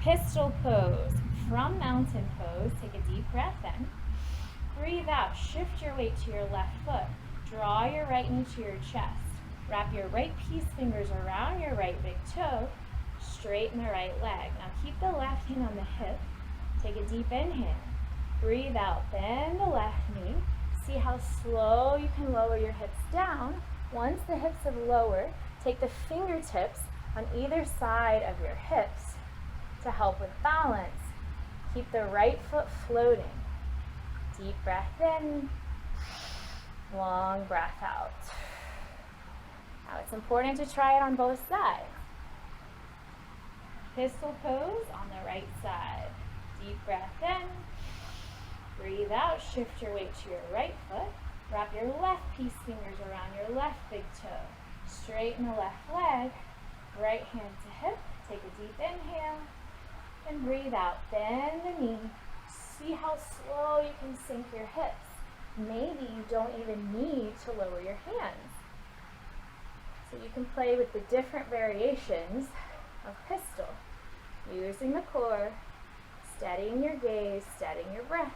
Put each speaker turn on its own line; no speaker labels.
Pistol pose. From mountain pose, take a deep breath in. Breathe out. Shift your weight to your left foot. Draw your right knee to your chest. Wrap your right peace fingers around your right big toe. Straighten the right leg. Now keep the left hand on the hip. Take a deep inhale. Breathe out. Bend the left knee. See how slow you can lower your hips down. Once the hips have lowered, take the fingertips on either side of your hips to help with balance. Keep the right foot floating. Deep breath in, long breath out. Now it's important to try it on both sides. Pistol pose on the right side. Deep breath in, breathe out, shift your weight to your right foot. Wrap your left peace fingers around your left big toe. Straighten the left leg, right hand to hip. Take a deep inhale and breathe out. Bend the knee. See how slow you can sink your hips. Maybe you don't even need to lower your hands. So you can play with the different variations of pistol, using the core, steadying your gaze, steadying your breath.